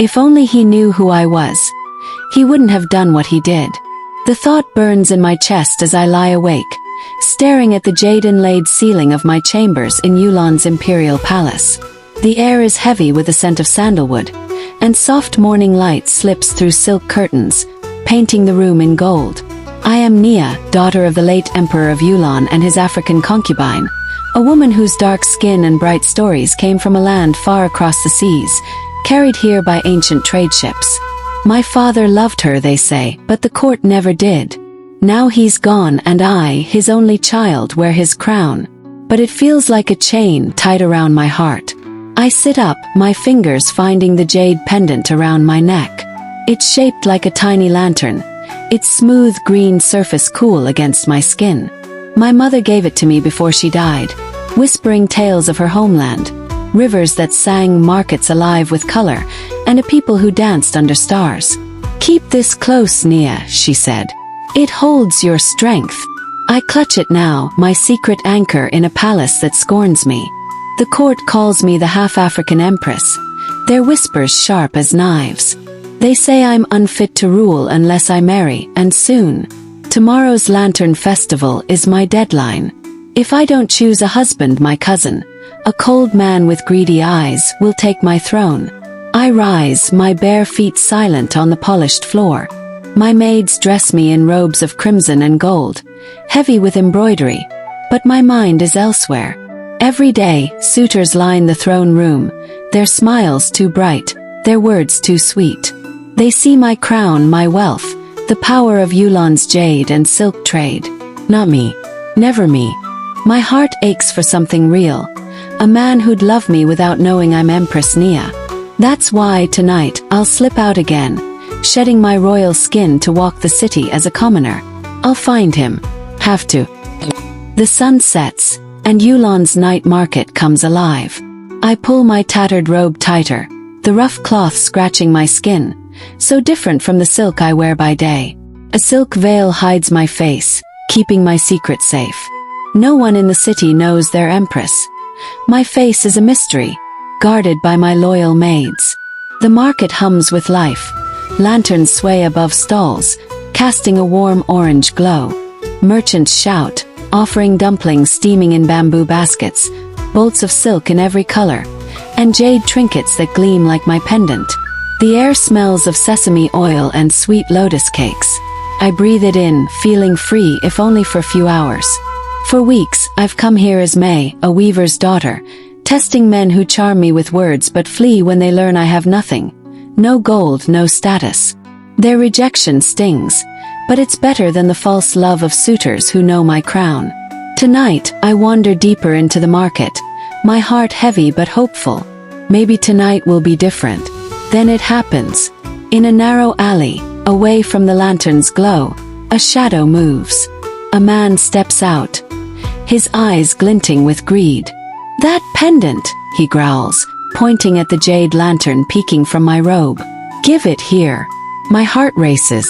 If only he knew who I was. He wouldn't have done what he did. The thought burns in my chest as I lie awake, staring at the jade-inlaid ceiling of my chambers in Yulan's imperial palace. The air is heavy with the scent of sandalwood, and soft morning light slips through silk curtains, painting the room in gold. I am Nia, daughter of the late Emperor of Yulan and his African concubine, a woman whose dark skin and bright stories came from a land far across the seas, carried here by ancient trade ships. My father loved her, they say, but the court never did. Now he's gone and I, his only child, wear his crown. But it feels like a chain tied around my heart. I sit up, my fingers finding the jade pendant around my neck. It's shaped like a tiny lantern, its smooth green surface cool against my skin. My mother gave it to me before she died, whispering tales of her homeland, rivers that sang, markets alive with color, and a people who danced under stars. "Keep this close, Nia," she said. "It holds your strength." I clutch it now, my secret anchor in a palace that scorns me. The court calls me the half-African empress, their whispers sharp as knives. They say I'm unfit to rule unless I marry, and soon. Tomorrow's lantern festival is my deadline. If I don't choose a husband, my cousin, a cold man with greedy eyes, will take my throne. I rise, my bare feet silent on the polished floor. My maids dress me in robes of crimson and gold, heavy with embroidery, but my mind is elsewhere. Every day, suitors line the throne room, their smiles too bright, their words too sweet. They see my crown, my wealth, the power of Yulan's jade and silk trade. Not me. Never me. My heart aches for something real, a man who'd love me without knowing I'm Empress Nia. That's why tonight I'll slip out again, shedding my royal skin to walk the city as a commoner. I'll find him. Have to. The sun sets, and Yulan's night market comes alive. I pull my tattered robe tighter, the rough cloth scratching my skin, so different from the silk I wear by day. A silk veil hides my face, keeping my secret safe. No one in the city knows their empress. My face is a mystery, guarded by my loyal maids. The market hums with life. Lanterns sway above stalls, casting a warm orange glow. Merchants shout, offering dumplings steaming in bamboo baskets, bolts of silk in every color, and jade trinkets that gleam like my pendant. The air smells of sesame oil and sweet lotus cakes. I breathe it in, feeling free if only for a few hours. For weeks, I've come here as May, a weaver's daughter, testing men who charm me with words but flee when they learn I have nothing. No gold, no status. Their rejection stings, but it's better than the false love of suitors who know my crown. Tonight, I wander deeper into the market, my heart heavy but hopeful. Maybe tonight will be different. Then it happens. In a narrow alley, away from the lantern's glow, a shadow moves. A man steps out, his eyes glinting with greed. "That pendant," he growls, pointing at the jade lantern peeking from my robe. "Give it here." My heart races.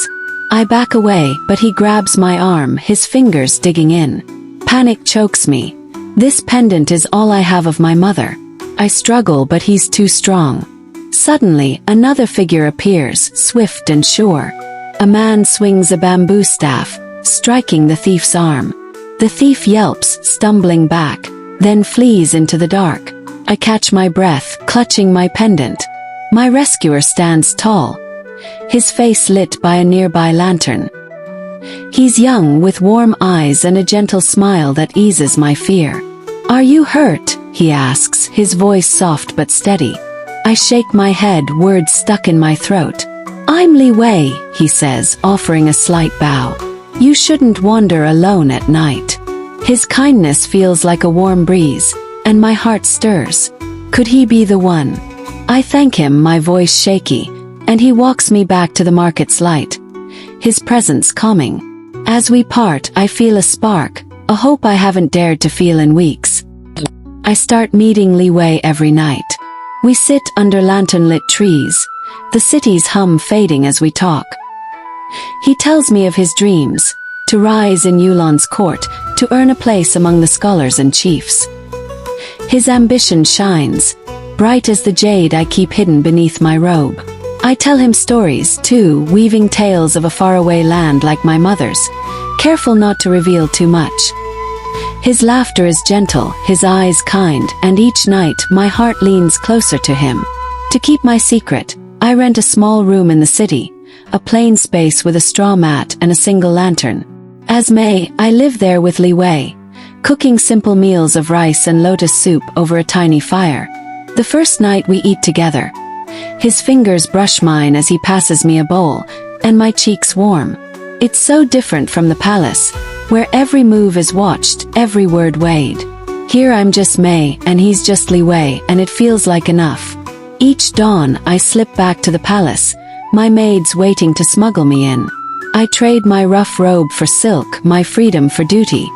I back away, but he grabs my arm, his fingers digging in. Panic chokes me. This pendant is all I have of my mother. I struggle, but he's too strong. Suddenly, another figure appears, swift and sure. A man swings a bamboo staff, striking the thief's arm. The thief yelps, stumbling back, then flees into the dark. I catch my breath, clutching my pendant. My rescuer stands tall, his face lit by a nearby lantern. He's young, with warm eyes and a gentle smile that eases my fear. "Are you hurt?" he asks, his voice soft but steady. I shake my head, words stuck in my throat. "I'm Li Wei," he says, offering a slight bow. "You shouldn't wander alone at night." His kindness feels like a warm breeze, and my heart stirs. Could he be the one? I thank him, my voice shaky, and he walks me back to the market's light, his presence calming. As we part, I feel a spark, a hope I haven't dared to feel in weeks. I start meeting Li Wei every night. We sit under lantern-lit trees, the city's hum fading as we talk. He tells me of his dreams, to rise in Yulan's court, to earn a place among the scholars and chiefs. His ambition shines, bright as the jade I keep hidden beneath my robe. I tell him stories, too, weaving tales of a faraway land like my mother's, careful not to reveal too much. His laughter is gentle, his eyes kind, and each night my heart leans closer to him. To keep my secret, I rent a small room in the city, a plain space with a straw mat and a single lantern. As May, I live there with Li Wei, cooking simple meals of rice and lotus soup over a tiny fire. The first night we eat together. His fingers brush mine as he passes me a bowl, and my cheeks warm. It's so different from the palace, where every move is watched, every word weighed. Here I'm just May, and he's just Li Wei, and it feels like enough. Each dawn, I slip back to the palace, my maids waiting to smuggle me in. I trade my rough robe for silk, my freedom for duty.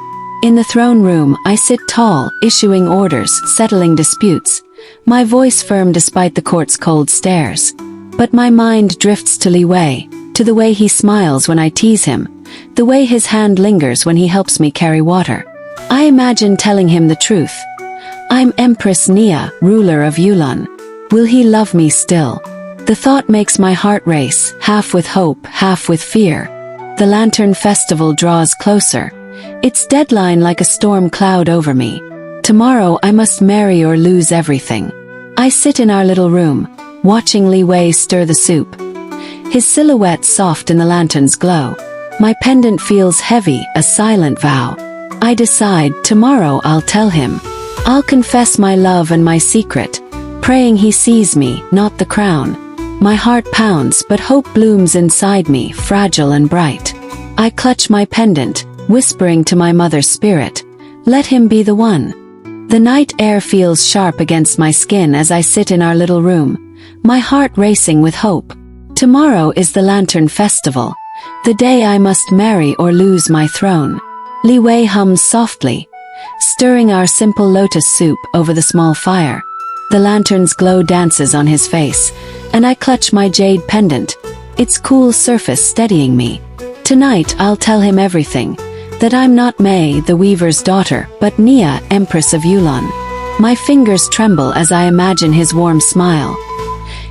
In the throne room, I sit tall, issuing orders, settling disputes, my voice firm despite the court's cold stares. But my mind drifts to Li Wei, to the way he smiles when I tease him, the way his hand lingers when he helps me carry water. I imagine telling him the truth. I'm Empress Nia, ruler of Yulan. Will he love me still? The thought makes my heart race, half with hope, half with fear. The Lantern Festival draws closer, its deadline like a storm cloud over me. Tomorrow I must marry or lose everything. I sit in our little room, watching Li Wei stir the soup. His silhouette soft in the lantern's glow. My pendant feels heavy, a silent vow. I decide, tomorrow I'll tell him. I'll confess my love and my secret, praying he sees me, not the crown. My heart pounds, but hope blooms inside me, fragile and bright. I clutch my pendant, whispering to my mother's spirit, let him be the one. The night air feels sharp against my skin as I sit in our little room, my heart racing with hope. Tomorrow is the Lantern Festival, the day I must marry or lose my throne. Li Wei hums softly, stirring our simple lotus soup over the small fire. The lantern's glow dances on his face, and I clutch my jade pendant, its cool surface steadying me. Tonight I'll tell him everything, that I'm not May, the weaver's daughter, but Nia, Empress of Yulan. My fingers tremble as I imagine his warm smile,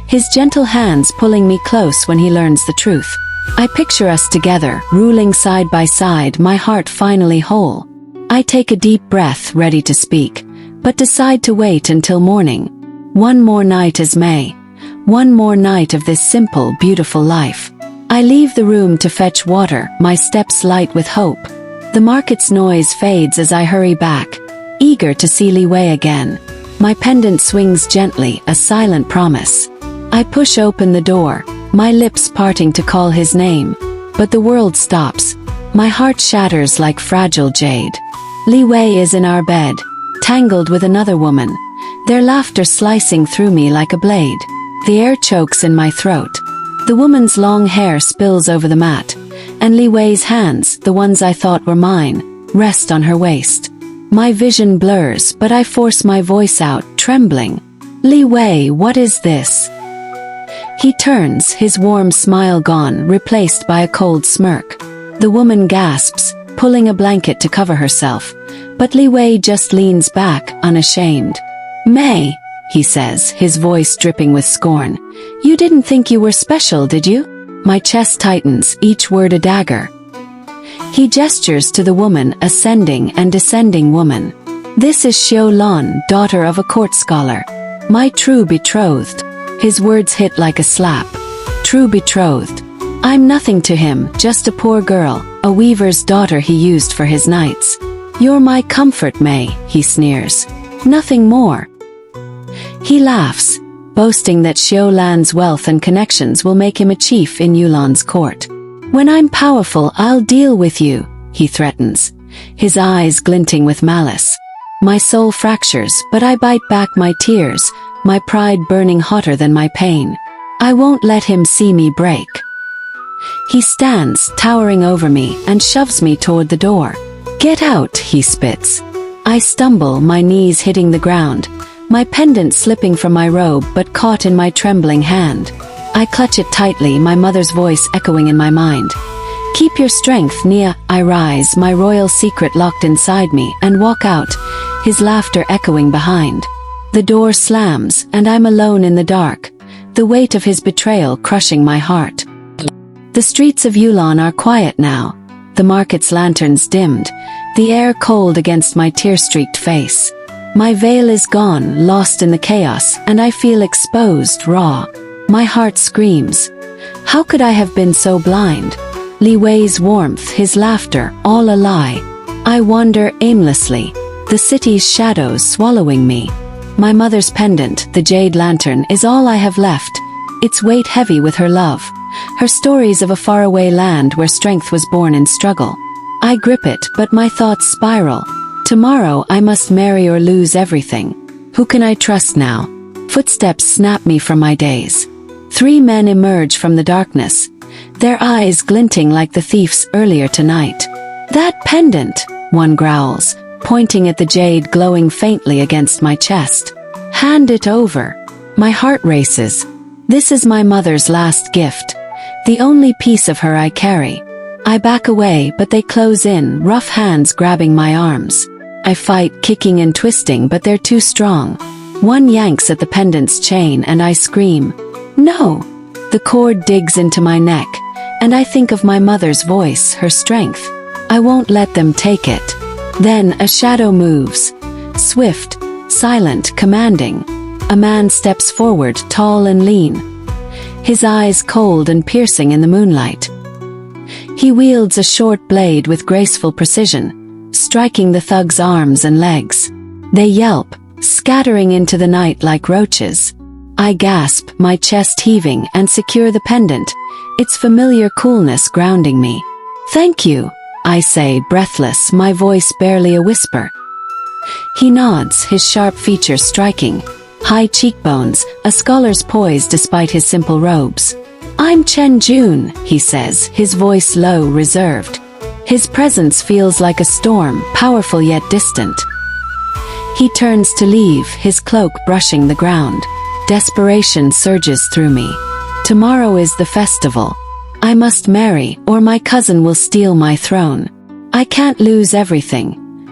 his gentle hands pulling me close when he learns the truth. I picture us together, ruling side by side, my heart finally whole. I take a deep breath, ready to speak, but decide to wait until morning. One more night as May. One more night of this simple, beautiful life. I leave the room to fetch water, my steps light with hope. The market's noise fades as I hurry back, eager to see Li Wei again. My pendant swings gently, a silent promise. I push open the door, my lips parting to call his name. But the world stops. My heart shatters like fragile jade. Li Wei is in our bed, tangled with another woman, their laughter slicing through me like a blade. The air chokes in my throat. The woman's long hair spills over the mat, and Li Wei's hands, the ones I thought were mine, rest on her waist. My vision blurs, but I force my voice out, trembling. Li Wei, what is this? He turns, his warm smile gone, replaced by a cold smirk. The woman gasps, pulling a blanket to cover herself, but Li Wei just leans back, unashamed. May, he says, his voice dripping with scorn. You didn't think you were special, did you? My chest tightens, each word a dagger. He gestures to the woman, ascending and descending woman. This is Yulan, daughter of a court scholar. My true betrothed. His words hit like a slap. True betrothed. I'm nothing to him, just a poor girl, a weaver's daughter he used for his nights. You're my comfort, May, he sneers. Nothing more. He laughs, boasting that Yulan's wealth and connections will make him a chief in Yulan's court. When I'm powerful, I'll deal with you, he threatens, his eyes glinting with malice. My soul fractures, but I bite back my tears, my pride burning hotter than my pain. I won't let him see me break. He stands, towering over me, and shoves me toward the door. Get out, he spits. I stumble, my knees hitting the ground, my pendant slipping from my robe but caught in my trembling hand. I clutch it tightly, my mother's voice echoing in my mind. Keep your strength, Nia. I rise, my royal secret locked inside me, and walk out, his laughter echoing behind. The door slams, and I'm alone in the dark. the weight of his betrayal crushing my heart. The streets of Yulan are quiet now, the market's lanterns dimmed, the air cold against my tear-streaked face. My veil is gone, lost in the chaos, and I feel exposed, raw. My heart screams. How could I have been so blind? Li Wei's warmth, his laughter, all a lie. I wander aimlessly, the city's shadows swallowing me. My mother's pendant, the jade lantern, is all I have left, its weight heavy with her love, her stories of a faraway land where strength was born in struggle. I grip it, but my thoughts spiral. Tomorrow I must marry or lose everything. Who can I trust now? Footsteps snap me from my daze. 3 men emerge from the darkness, their eyes glinting like the thief's earlier tonight. That pendant, one growls, pointing at the jade glowing faintly against my chest. Hand it over. My heart races. This is my mother's last gift, the only piece of her I carry. I back away, but they close in, rough hands grabbing my arms. I fight, kicking and twisting, but they're too strong. One yanks at the pendant's chain and I scream, "No!" The cord digs into my neck, and I think of my mother's voice, her strength. I won't let them take it. Then a shadow moves. Swift, silent, commanding. A man steps forward, tall and lean. His eyes cold and piercing in the moonlight. He wields a short blade with graceful precision, striking the thug's arms and legs. They yelp, scattering into the night like roaches. I gasp, my chest heaving, and secure the pendant, its familiar coolness grounding me. "Thank you," I say, breathless, my voice barely a whisper. He nods, his sharp features striking. High cheekbones, a scholar's poise despite his simple robes. "I'm Chen Jun," he says, his voice low, reserved. His presence feels like a storm, powerful yet distant. He turns to leave, his cloak brushing the ground. Desperation surges through me. Tomorrow is the festival. I must marry, or my cousin will steal my throne. I can't lose everything.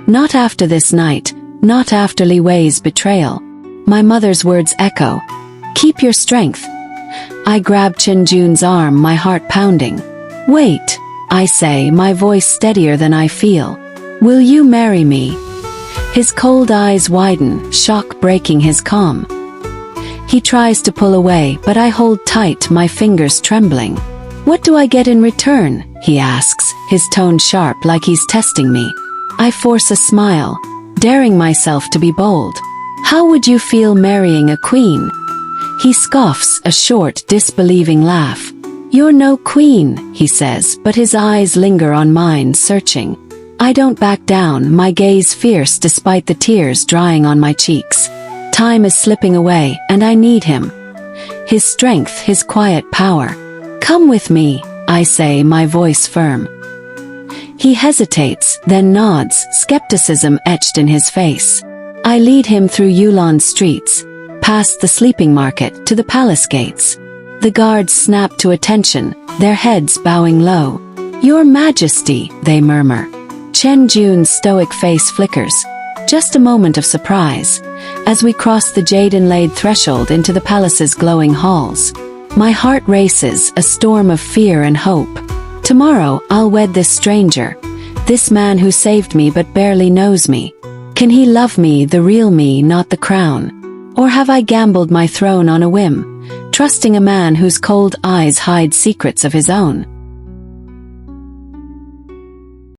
Not after this night, not after Li Wei's betrayal. My mother's words echo. "Keep your strength." I grab Chen Jun's arm, my heart pounding. "Wait," I say, my voice steadier than I feel. "Will you marry me?" His cold eyes widen, shock breaking his calm. He tries to pull away, but I hold tight, my fingers trembling. "What do I get in return?" he asks, his tone sharp like he's testing me. I force a smile, daring myself to be bold. "How would you feel marrying a queen?" He scoffs, a short, disbelieving laugh. "You're no queen," he says, but his eyes linger on mine, searching. I don't back down, my gaze fierce despite the tears drying on my cheeks. Time is slipping away, and I need him. His strength, his quiet power. "Come with me," I say, my voice firm. He hesitates, then nods, skepticism etched in his face. I lead him through Yulan's streets, past the sleeping market, to the palace gates. The guards snap to attention, their heads bowing low. "Your Majesty," they murmur. Chen Jun's stoic face flickers. Just a moment of surprise, as we cross the jade-inlaid threshold into the palace's glowing halls. My heart races, a storm of fear and hope. Tomorrow, I'll wed this stranger, this man who saved me but barely knows me. Can he love me, the real me, not the crown? Or have I gambled my throne on a whim, trusting a man whose cold eyes hide secrets of his own?